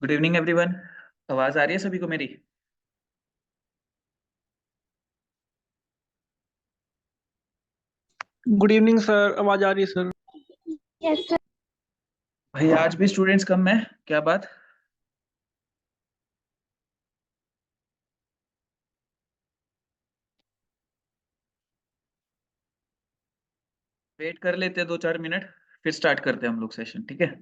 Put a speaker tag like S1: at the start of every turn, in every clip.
S1: Good evening everyone. आवाज आ रही है सभी को मेरी?
S2: गुड इवनिंग सर, आवाज आ रही है सर।
S3: Yes sir.
S1: भाई आज भी स्टूडेंट्स कम है, क्या बात? वेट कर लेते हैं 2-4 मिनट, फिर स्टार्ट करते हैं हम लोग सेशन, ठीक है?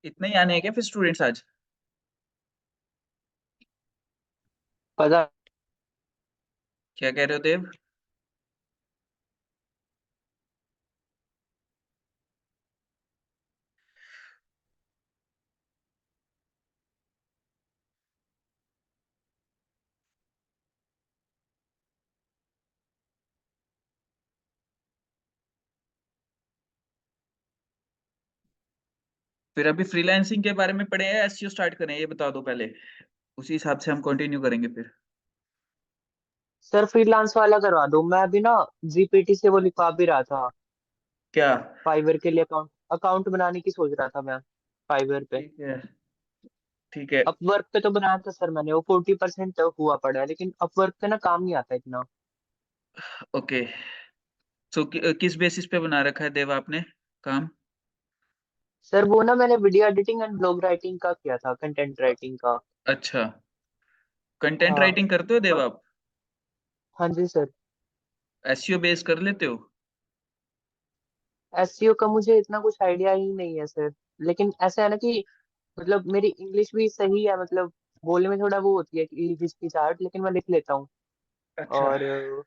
S1: इतने ही आने हैं क्या फिर स्टूडेंट्स आज?
S4: पता।
S1: क्या कह रहे हो देव? फिर अभी फ्रीलांसिंग के बारे में पढ़े हैं, एसईओ स्टार्ट करें, ये बता दो पहले, उसी हिसाब से हम कंटिन्यू करेंगे फिर।
S4: सर फ्रीलांस वाला करवा दो। मैं अभी ना जीपीटी से वो लिखवा भी रहा था।
S1: क्या?
S4: फाइवर के लिए अकाउंट अकाउंट बनाने की सोच रहा था मैं, फाइवर पे।
S1: ठीक है, ठीक है।
S4: अपवर्क पे तो बनाया था सर मैंने, वो 40% हुआ पड़ा है, लेकिन अपवर्क पे ना काम नहीं आता इतना।
S1: ओके। सो किस बेसिस पे बना रखा है देव आपने काम?
S4: सर वो ना मैंने video editing and blog writing का किया था, कंटेंट राइटिंग का।
S1: अच्छा, कंटेंट
S4: हाँ।
S1: राइटिंग करते हो देव
S4: ब-
S1: आप?
S4: हाँ जी सर।
S1: एसईओ बेस कर लेते हो?
S4: एसईओ का मुझे इतना कुछ आइडिया ही नहीं है सर। लेकिन ऐसा है ना कि मतलब मेरी इंग्लिश भी सही है, मतलब बोलने में थोड़ा वो होती है कि हिचकिचाहट, लेकिन मैं लिख लेता हूँ।
S1: अच्छा,
S4: और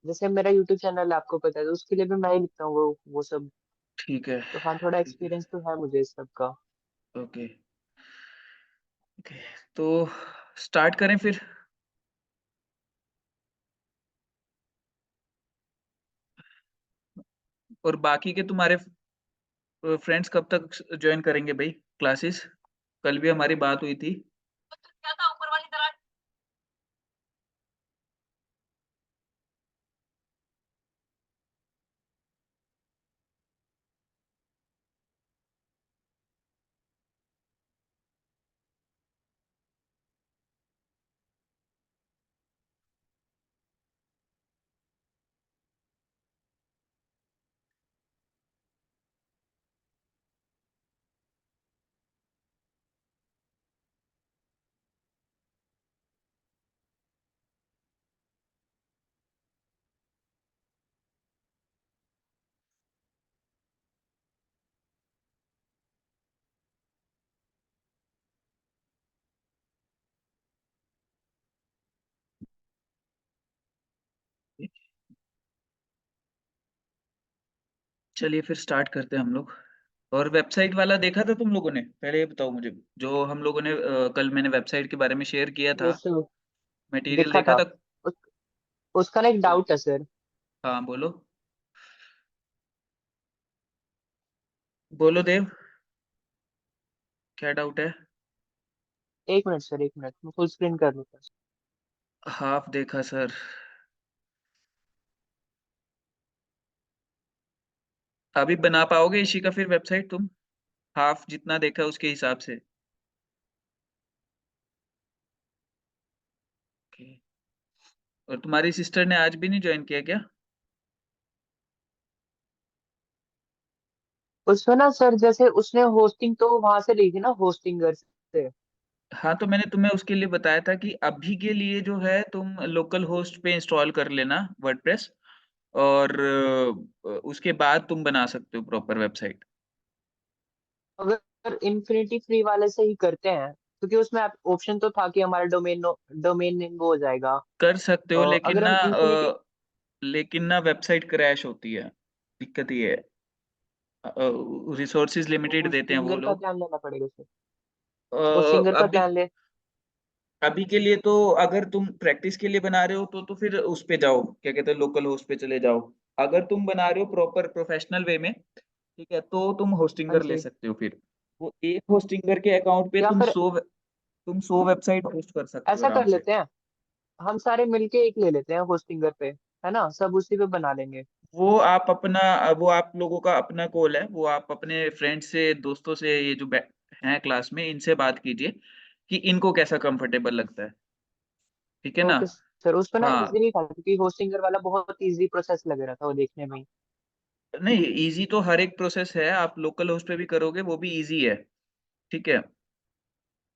S4: जैसे मेरा यूट्यूब चैनल है, आपको पता है, तो उसके लिए भी मैं ही लिखता हूँ वो सब।
S1: ठीक है,
S4: तो हाँ, थोड़ा
S1: ठीक है।
S4: एक्सपीरियंस तो है मुझे इस सब का।
S1: Okay, okay. तो स्टार्ट करें फिर। और बाकी के तुम्हारे फ्रेंड्स कब तक ज्वाइन करेंगे भाई क्लासेस? कल भी हमारी बात हुई थी। चलिए फिर स्टार्ट करते हैं हम लोग। और वेबसाइट वाला देखा था तुम लोगों ने? पहले ये बताओ मुझे, जो हम लोगों ने कल मैंने वेबसाइट के बारे में शेयर किया था,
S4: यस,
S1: मटेरियल
S4: देखा
S1: देखा
S4: था।
S1: था?
S4: उस, उसका ना एक डाउट है सर।
S1: हाँ बोलो, बोलो देव, क्या डाउट है?
S4: एक मिनट सर, एक मिनट, मैं फुल स्क्रीन कर लूँ।
S1: हाफ देखा सर। अभी बना पाओगे इसी का फिर वेबसाइट तुम, हाफ जितना देखा उसके हिसाब से? Okay. और तुम्हारी सिस्टर ने आज भी नहीं ज्वाइन किया क्या?
S4: उसमें ना सर, जैसे उसने होस्टिंग तो वहां से ली थी ना, होस्टिंगर से।
S1: हाँ, तो मैंने तुम्हें उसके लिए बताया था कि अभी के लिए जो है तुम लोकल होस्ट पे इंस्टॉल कर लेना वर्डप्रेस, और उसके बाद तुम बना सकते हो प्रॉपर वेबसाइट।
S4: अगर इन्फिनिटी फ्री वाले से ही करते हैं, क्योंकि उसमें ऑप्शन तो था कि हमारा डोमेन नेम वो हो जाएगा।
S1: कर सकते हो,
S4: अगर हम इन्फिनिटी,
S1: लेकिन ना वेबसाइट क्रैश होती है, दिक्कत ये है। रिसोर्सेज लिमिटेड
S4: तो
S1: देते हैं वो
S4: सिंगर का
S1: लोग।
S4: क्या लेना पड़ेगा सर? तो सिंगर का
S1: अभी
S4: क्या ले?
S1: अभी के लिए तो अगर तुम प्रैक्टिस के लिए बना रहे हो तो फिर उस पे जाओ, क्या कहते हैं, लोकल होस्ट पे चले जाओ। अगर तुम बना रहे हो प्रॉपर प्रोफेशनल वे में, ठीक है, तो तुम
S4: हाँ
S1: होस्टिंगर ले
S4: जी।
S1: सकते हो फिर। वो एक होस्टिंगर के अकाउंट पे
S4: या फिर
S1: तुम 100 वेबसाइट होस्ट कर सकते हो
S4: ऐसा
S1: आराम
S4: कर
S1: से।
S4: लेते हैं, हम सारे मिलके एक ले लेते हैं होस्टिंगर पे, है ना, सब उसी पे बना लेंगे।
S1: वो आप लोगों का अपना कॉल है, वो आप अपने फ्रेंड से, दोस्तों से, ये जो हैं क्लास में, इनसे बात कीजिए कि इनको कैसा कंफर्टेबल लगता है, ठीक है ना?
S4: ओके सर, उस पे ना
S1: हाँ,
S4: इजी नहीं था, क्योंकि होस्टिंगर वाला बहुत इजी प्रोसेस लग रहा था वो देखने में ही।
S1: नहीं, इजी तो हर एक प्रोसेस है, आप लोकल होस्ट पे भी करोगे वो भी इजी है, ठीक है।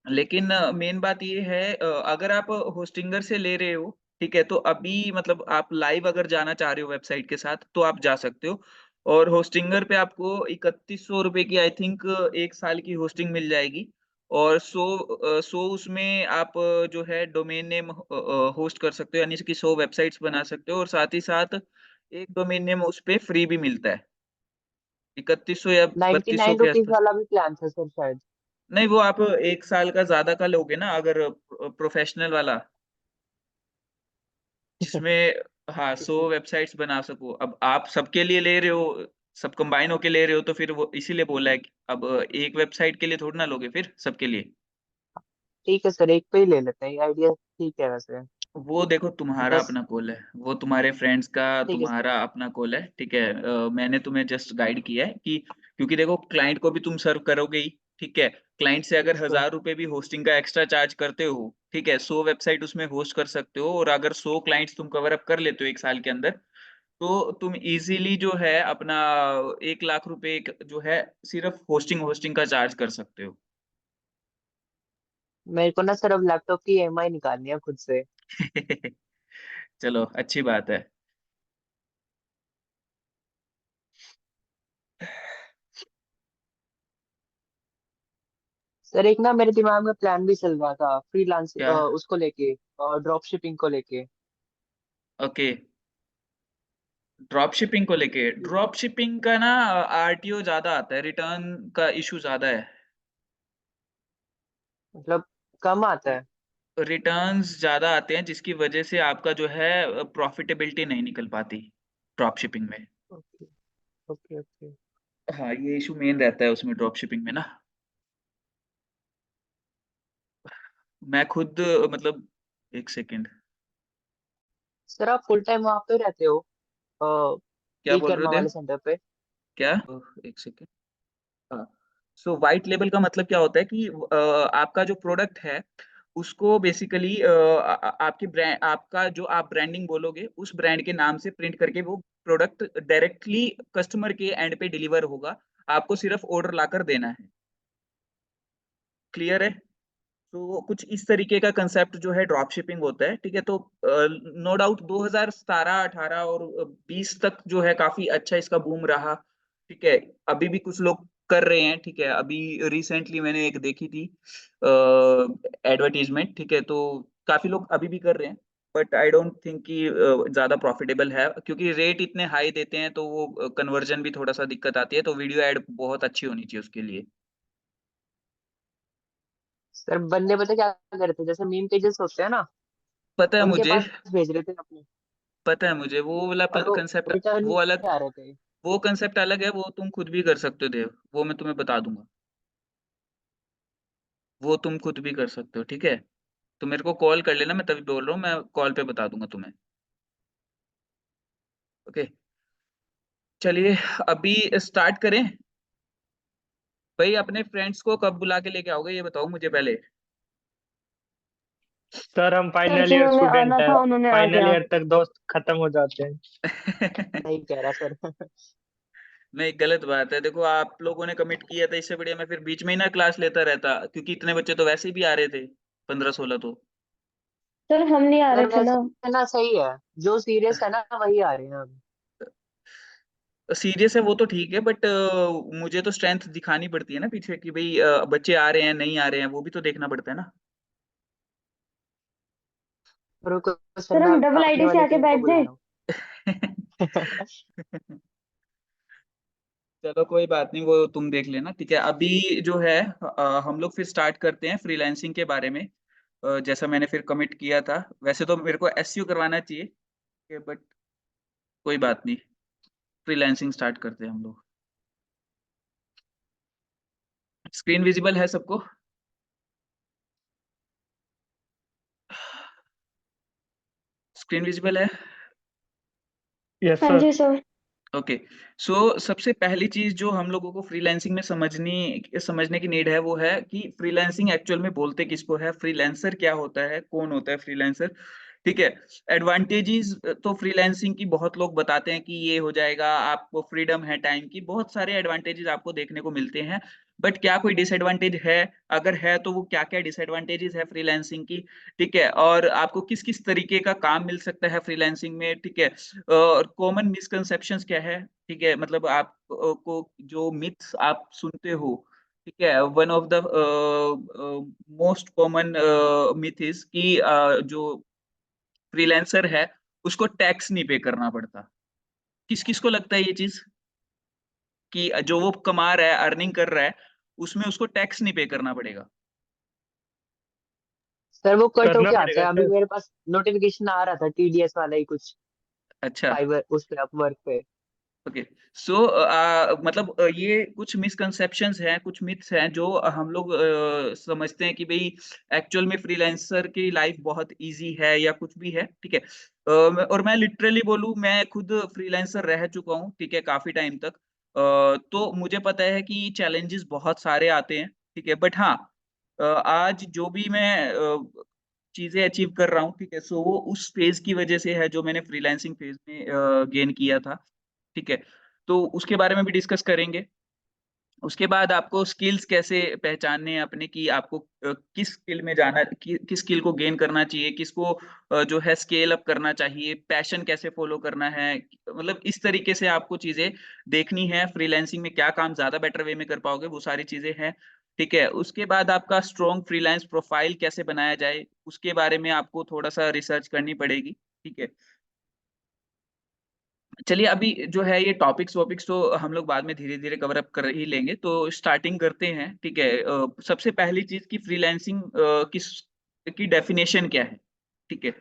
S1: लेकिन मेन बात ये है, अगर आप होस्टिंगर से ले रहे हो, ठीक है, तो अभी मतलब आप लाइव अगर जाना चाह रहे हो वेबसाइट के साथ तो आप जा सकते हो। और होस्टिंगर पे आपको 3100 रुपए की आई थिंक एक साल की होस्टिंग मिल जाएगी। और सो उसमें आप जो है डोमेन नेम होस्ट कर सकते हो, यानी कि 100 वेबसाइट्स बना सकते हो, और साथ ही साथ एक डोमेन नेम उस पे फ्री भी मिलता है, 3100 या 3200
S4: 99
S1: के
S4: रुपीज
S1: आसपास।
S4: वाला भी प्लान था सर शायद।
S1: नहीं, वो आप एक साल का ज्यादा का लोगे ना, अगर प्रोफेशनल वाला, जिसमें हाँ 100 वेबसाइट्स बना सको। अब आप सबके लिए ले रहे हो, सब कंबाइन होके ले रहे हो, तो फिर वो इसीलिए बोला है कि अब एक वेबसाइट के लिए थोड़ी ना लोगे फिर सबके लिए।
S4: ठीक है सर, एक पे ही ले लेते हैं, ये आइडिया ठीक है वैसे।
S1: वो देखो तुम्हारा
S4: बस
S1: अपना कॉल है, वो तुम्हारे फ्रेंड्स का
S4: ठीक है सर।
S1: तुम्हारा अपना कॉल है, ठीक है। मैंने तुम्हें जस्ट गाइड किया है कि, क्योंकि देखो क्लाइंट को भी तुम सर्व करोगे ही, ठीक है। क्लाइंट से अगर
S4: यस सर।
S1: 1000 रुपए भी होस्टिंग का एक्स्ट्रा चार्ज करते हो, ठीक है, 100 वेबसाइट उसमें होस्ट कर सकते हो, और अगर 100 क्लाइंट्स तुम कवर अप कर लेते हो एक साल के अंदर, तो तुम इजीली जो है अपना 1 लाख रुपए जो है सिर्फ होस्टिंग होस्टिंग का चार्ज कर सकते हो।
S4: मेरे को ना सर अब लैपटॉप की ईएमआई निकालनी है खुद से।
S1: चलो, अच्छी बात है।
S4: सर एक ना मेरे दिमाग में प्लान भी चल रहा था, फ्रीलांस
S1: क्या?
S4: उसको लेके, ड्रॉप शिपिंग को लेके।
S1: ओके, ड्रॉप शिपिंग को लेके, ड्रॉप शिपिंग का ना आरटीओ ज्यादा आता है, रिटर्न का इशू ज्यादा है।
S4: मतलब कम आता है?
S1: रिटर्न्स ज्यादा आते हैं, जिसकी वजह से आपका जो है प्रॉफिटेबिलिटी नहीं निकल पाती ड्रॉप शिपिंग में।
S4: Okay okay okay.
S1: हाँ, ये इशू मेन रहता है उसमें, ड्रॉप शिपिंग में ना। मैं खुद मतलब, एक सेकेंड।
S4: सर आप फुल टाइम वहाँ पे रहते हो,
S1: क्या
S4: ई
S1: बोल रहे हो
S4: कर्मा
S1: देव?
S4: वाले सेंटर पे?
S1: क्या? एक सेकेंड। हाँ, सो वाइट लेबल का मतलब क्या होता है कि आपका जो प्रोडक्ट है उसको बेसिकली आपकी ब्रांड, आपका जो आप ब्रांडिंग बोलोगे उस ब्रांड के नाम से प्रिंट करके वो प्रोडक्ट डायरेक्टली कस्टमर के एंड पे डिलीवर होगा। आपको सिर्फ ऑर्डर लाकर देना है। क्लियर है? तो कुछ इस तरीके का कंसेप्ट जो है ड्रॉप शिपिंग होता है, ठीक है। तो नो डाउट 2017 18 और 20 तक जो है काफी अच्छा इसका बूम रहा, ठीक है। अभी भी कुछ लोग कर रहे हैं, ठीक है। अभी रिसेंटली मैंने एक देखी थी एडवर्टीजमेंट, ठीक है, तो काफी लोग अभी भी कर रहे हैं। बट आई डोंट थिंक कि ज्यादा प्रॉफिटेबल है, क्योंकि रेट इतने हाई देते हैं तो वो कन्वर्जन भी थोड़ा सा दिक्कत आती है, तो वीडियो एड बहुत अच्छी होनी चाहिए उसके लिए।
S4: सर बंदे पता क्या कर रहे थे, जैसे मीम पेजेस होते हैं ना,
S1: पता है
S4: उनके
S1: मुझे,
S4: पास भेज रहे थे अपने,
S1: पता है मुझे, वो वाला
S4: और वो
S1: कंसेप्ट
S4: रिटर्न
S1: वो अलग,
S4: नहीं आ रहे थे।
S1: वो कंसेप्ट अलग है, वो तुम खुद भी कर सकते हो देव, वो मैं तुम्हें बता दूंगा। वो तुम खुद भी कर सकते हो, ठीक है। तो मेरे को कॉल कर लेना, मैं तभी बोल रहा हूँ, मैं कॉल पे बता दूंगा तुम्हें। ओके। चलिए अभी स्टार्ट करें। भाई अपने फ्रेंड्स को कब बुला के लेके आओगे ये बताओ मुझे पहले।
S2: सर हम
S3: सर
S2: फाइनल ईयर
S3: जिन्होंने
S2: स्टूडेंट
S3: आना
S2: है।
S3: था उन्होंने आ
S2: फाइनल
S3: गया।
S2: ईयर तक दोस्त खत्म हो जाते हैं।
S4: नहीं कह रहा सर।
S1: नहीं गलत बात है, देखो आप लोगों ने कमिट किया था, इससे बढ़िया मैं फिर बीच में ही ना क्लास लेता रहता, क्योंकि इतने बच्चे तो वैसे ही भी आ रहे थे, 15-16 तो।
S3: सर हम नहीं आ रहे
S4: सर
S3: थे ना।
S4: वैसे ना सही है, जो सीरियस है ना वही आ रहे हैं अब।
S1: सीरियस है वो तो ठीक है, बट मुझे तो स्ट्रेंथ दिखानी पड़ती है ना पीछे कि भाई बच्चे आ रहे हैं नहीं आ रहे हैं, वो भी तो देखना पड़ता है ना।
S4: रुको सर,
S3: सर
S4: मैं
S3: हम डबल
S4: अपने
S3: आईडी से
S4: वाली
S3: आके
S4: टीम को
S3: बैठ
S4: बुला
S3: जाए।
S4: रहा हूँ।
S1: चलो कोई बात नहीं, वो तुम देख लेना, ठीक है। अभी जो है हम लोग फिर स्टार्ट करते हैं फ्रीलांसिंग के बारे में। जैसा मैंने फिर कमिट किया था, वैसे तो मेरे को एसईओ करवाना चाहिए, बट कोई बात नहीं, फ्रीलांसिंग स्टार्ट करते हैं हम लोग। स्क्रीन विजिबल है सबको? स्क्रीन विजिबल है?
S2: यस
S3: हाँ
S2: सर।
S3: जी सर।
S1: ओके। सो सबसे पहली चीज जो हम लोगों को फ्रीलांसिंग में समझने की नीड है वो है कि फ्रीलांसिंग एक्चुअल में बोलते किसको है, फ्रीलांसर क्या होता है, कौन होता है फ्रीलांसर। ठीक है। एडवांटेजेस तो फ्रीलांसिंग की बहुत लोग बताते हैं कि ये हो जाएगा, आपको फ्रीडम है टाइम की, बहुत सारे एडवांटेजेस आपको देखने को मिलते हैं। बट क्या कोई डिसएडवांटेज है? अगर है तो वो क्या क्या डिसएडवांटेजेस है फ्रीलांसिंग की? ठीक है। और आपको किस किस तरीके का काम मिल सकता है फ्रीलांसिंग में? ठीक है। और कॉमन मिसकंसेप्शंस क्या है? ठीक है, मतलब आप को जो मिथ्स आप सुनते हो, ठीक है, one of the most common myth is कि जो फ्रीलांसर है उसको टैक्स नहीं पे करना पड़ता। किस किस को लगता है ये चीज कि जो वो कमा रहा है, अर्निंग कर रहा है, उसमें उसको टैक्स नहीं पे करना पड़ेगा?
S4: सर वो कट
S2: करना
S4: होके आता
S2: पड़ेगा
S4: है, अभी
S2: सर।
S4: मेरे पास नोटिफिकेशन आ रहा था टीडीएस वाला ही कुछ।
S1: अच्छा।
S4: फाइवर उस पे, अपवर्क पे।
S1: ओके। सो मतलब ये कुछ मिसकंसेप्शंस हैं, कुछ मिथ्स हैं जो हम लोग समझते हैं कि भाई एक्चुअल में फ्रीलांसर की लाइफ बहुत इजी है या कुछ भी है। ठीक है। और मैं लिटरली बोलूँ, मैं खुद फ्रीलांसर रह चुका हूँ, ठीक है, काफी टाइम तक। तो मुझे पता है कि चैलेंजेस बहुत सारे आते हैं, ठीक है, बट हाँ, आज जो भी मैं चीजें अचीव कर रहा हूँ, ठीक है, सो वो उस फेज की वजह से है जो मैंने फ्रीलांसिंग फेज में गेन किया था। ठीक है। तो उसके बारे में भी डिस्कस करेंगे। उसके बाद आपको स्किल्स कैसे पहचानने हैं अपने, कि आपको किस स्किल में जाना, किस स्किल को गेन करना चाहिए, किसको जो है स्केल अप करना चाहिए, पैशन कैसे फॉलो करना है, मतलब इस तरीके से आपको चीजें देखनी है। फ्रीलांसिंग में क्या काम ज्यादा बेटर वे में कर पाओगे, वो सारी चीजें हैं। ठीक है। उसके बाद आपका स्ट्रॉन्ग फ्रीलांस प्रोफाइल कैसे बनाया जाए, उसके बारे में आपको थोड़ा सा रिसर्च करनी पड़ेगी। ठीक है। चलिए अभी जो है ये टॉपिक्स वॉपिक्स तो हम लोग बाद में धीरे धीरे कवर अप कर ही लेंगे, तो स्टार्टिंग करते हैं। ठीक है। सबसे पहली चीज की फ्रीलांसिंग किस की डेफिनेशन क्या है? ठीक है।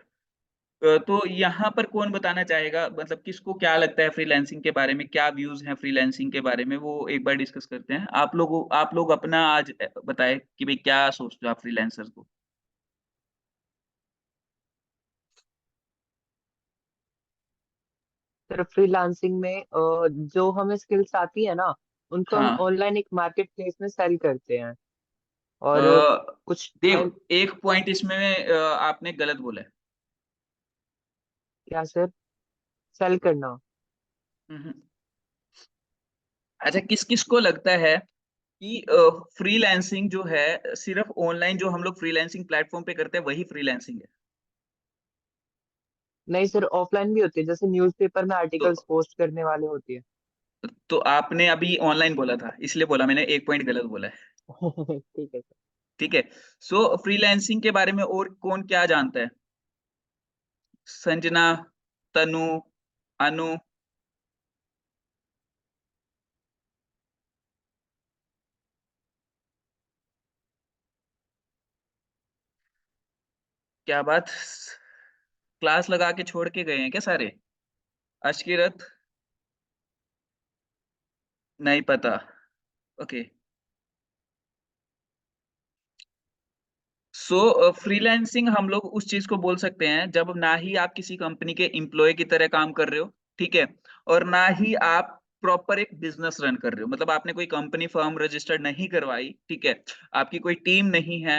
S1: तो यहाँ पर कौन बताना चाहेगा, मतलब किसको क्या लगता है फ्रीलांसिंग के बारे में, क्या व्यूज हैं फ्रीलांसिंग के बारे में, वो एक बार डिस्कस करते हैं। आप लोग अपना आज बताए कि भाई क्या सोचते हो आप फ्रीलांसर को।
S4: सर फ्रीलांसिंग में जो हमें स्किल्स आती है ना, उनको हम
S1: हाँ।
S4: ऑनलाइन एक मार्केट प्लेस में सेल करते हैं।
S1: अ,
S4: और कुछ
S1: देव,
S4: टाइम।
S1: एक पॉइंट इसमें आपने गलत बोला है।
S4: क्या सर? सेल करना।
S1: हम्म। अच्छा, किस किस को लगता है कि फ्रीलांसिंग जो है सिर्फ ऑनलाइन जो हम लोग फ्रीलांसिंग प्लेटफॉर्म पे करते हैं वही फ्रीलांसिंग है?
S4: नहीं सर, ऑफलाइन भी होती है, जैसे न्यूज़पेपर में
S1: तो
S4: आर्टिकल्स पोस्ट करने वाले होती है।
S1: तो आपने अभी ऑनलाइन बोला था, इसलिए बोला मैंने, एक पॉइंट गलत बोला है।
S4: ठीक है सर।
S1: ठीक है। सो फ्रीलांसिंग के बारे में और कौन क्या जानता है? संजना, तनु, अनु? क्या बात, क्लास लगा के छोड़ के गए हैं क्या सारे? अशकीरत? नहीं पता। ओके। सो फ्रीलांसिंग हम लोग उस चीज को बोल सकते हैं जब ना ही आप किसी कंपनी के एम्प्लॉय की तरह काम कर रहे हो, ठीक है, और ना ही आप प्रॉपर एक बिजनेस रन कर रहे हो, मतलब आपने कोई कंपनी फर्म रजिस्टर्ड नहीं करवाई, ठीक है, आपकी कोई टीम नहीं है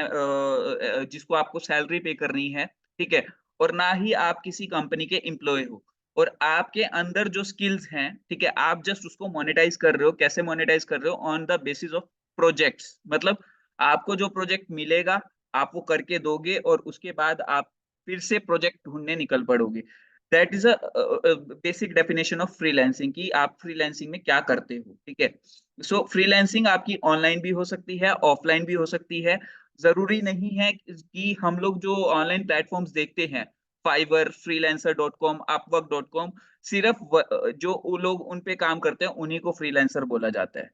S1: जिसको आपको सैलरी पे करनी है, ठीक है, और ना ही आप किसी कंपनी के एम्प्लॉय हो, और आपके अंदर जो स्किल्स हैं, ठीक है, आप जस्ट उसको मोनेटाइज कर रहे हो। कैसे मोनेटाइज कर रहे हो? On the basis of projects, मतलब आपको जो प्रोजेक्ट मिलेगा आप वो करके दोगे और उसके बाद आप फिर से प्रोजेक्ट ढूंढने निकल पड़ोगे। That is a basic definition of freelancing कि आप फ्रीलांसिंग में क्या करते हो, ठीक है। सो फ्रीलांसिंग आपकी ऑनलाइन भी हो सकती है, ऑफलाइन भी हो सकती है। जरूरी नहीं है कि हम लोग जो ऑनलाइन प्लेटफॉर्म्स देखते हैं, फाइवर, freelancer.com, upwork.com, सिर्फ जो वो लोग उन पे काम करते हैं उन्हीं को फ्रीलांसर बोला जाता है,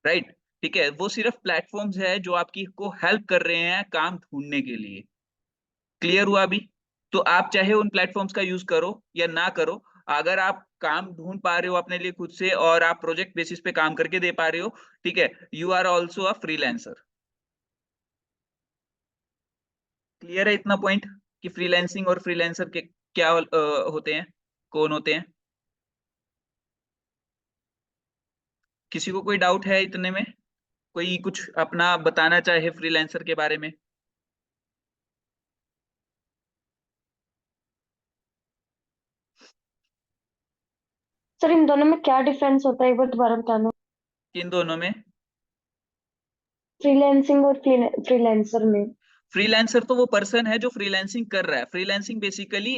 S1: राइट? ठीक है, वो सिर्फ प्लेटफॉर्म्स है जो आपकी को हेल्प कर रहे हैं काम ढूंढने के लिए। क्लियर हुआ अभी? तो आप चाहे उन प्लेटफॉर्म्स का यूज करो या ना करो, अगर आप काम ढूंढ पा रहे हो अपने लिए खुद से और आप प्रोजेक्ट बेसिस पे काम करके दे पा रहे हो, ठीक है, you are also a freelancer. Clear है इतना पॉइंट कि फ्रीलांसिंग और फ्रीलांसर के क्या होते हैं, कौन होते हैं? किसी को कोई डाउट है इतने में? कोई कुछ अपना बताना चाहे फ्रीलांसर के बारे में?
S3: सर इन दोनों में क्या डिफरेंस होता है, एक बार दोबारा बताना।
S1: किन दोनों में?
S3: फ्रीलैंसिंग और फ्रीलांसर में।
S1: फ्रीलांसर तो वो पर्सन है जो फ्रीलांसिंग कर रहा है। फ्रीलांसिंग बेसिकली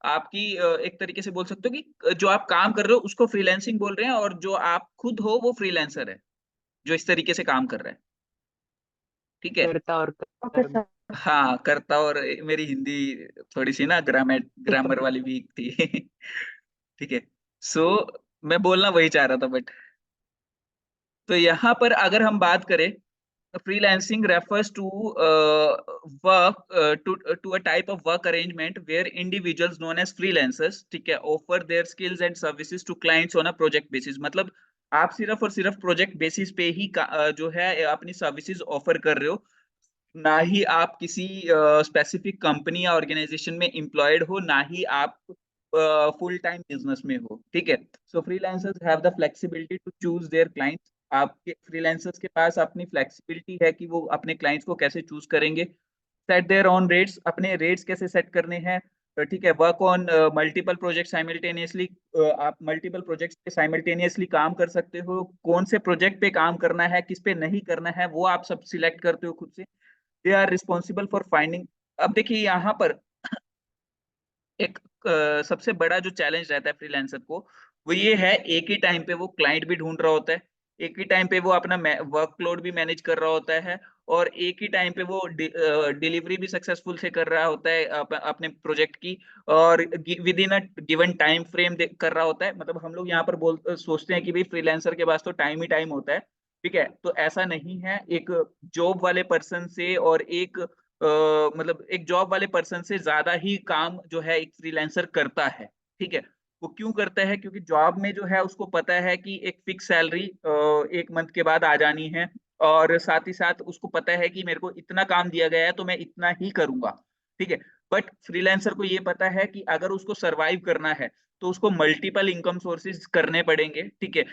S1: आपकी एक तरीके से बोल सकते हो कि जो आप काम कर रहे हो उसको फ्रीलांसिंग बोल रहे हैं, और जो आप खुद हो वो फ्रीलांसर है जो इस तरीके से काम कर रहा है, ठीक है।
S4: करता और
S3: ओके
S4: कर्म।
S3: सर।
S1: हाँ, करता और मेरी हिंदी थोड़ी सी ना ग्रामर वाली वीक थी ठीक है। सो मैं बोलना वही चाह रहा था, बट तो यहाँ पर अगर हम बात करें, freelancing refers to work to a type of work arrangement where individuals known as freelancers, ठीक है, offer their skills and services to clients on a project basis। मतलब आप सिर्फ और सिर्फ प्रोजेक्ट बेसिस पे ही जो है अपनी सर्विसेज ऑफर कर रहे हो, ना ही आप किसी स्पेसिफिक कंपनी या ऑर्गेनाइजेशन में एम्प्लॉयड हो, ना ही आप फुल टाइम बिजनेस में हो, ठीक है। So freelancers have the flexibility to choose their clients. आपके फ्रीलांसर्स के पास अपनी फ्लेक्सिबिलिटी है कि वो अपने क्लाइंट्स को कैसे चूज करेंगे। सेट देयर ऑन रेट्स, अपने रेट्स कैसे सेट करने हैं, ठीक है। Work on multiple project simultaneously, आप मल्टीपल प्रोजेक्ट्स पे साइमल्टेनियसली काम कर सकते हो। कौन से प्रोजेक्ट पे काम करना है, किस पे नहीं करना है, वो आप सब सिलेक्ट करते हो खुद से। They are responsible for finding. अब देखिए यहाँ पर एक सबसे बड़ा जो चैलेंज रहता है फ्रीलांसर को, वो ये है, एक ही टाइम पे वो क्लाइंट भी ढूंढ रहा होता है, एक ही टाइम पे वो अपना वर्कलोड भी मैनेज कर रहा होता है, और एक ही टाइम पे वो डिलीवरी भी सक्सेसफुल से कर रहा होता है अपने प्रोजेक्ट की, और with in a given time frame कर रहा होता है। मतलब हम लोग यहाँ पर सोचते हैं कि भाई फ्रीलांसर के पास तो टाइम ही टाइम होता है, ठीक है, तो ऐसा नहीं है। एक जॉब वाले पर्सन से और एक मतलब एक जॉब वाले पर्सन से ज्यादा ही काम जो है एक फ्रीलांसर करता है, ठीक है। वो क्यों करता है? क्योंकि जॉब में जो है उसको पता है कि एक फिक्स सैलरी एक मंथ के बाद आ जानी है, और साथ ही साथ उसको पता है कि मेरे को इतना काम दिया गया है तो मैं इतना ही करूंगा, ठीक है। बट फ्रीलांसर को ये पता है कि अगर उसको सरवाइव करना है तो उसको मल्टीपल इनकम सोर्सेज करने पड़ेंगे, ठीक है।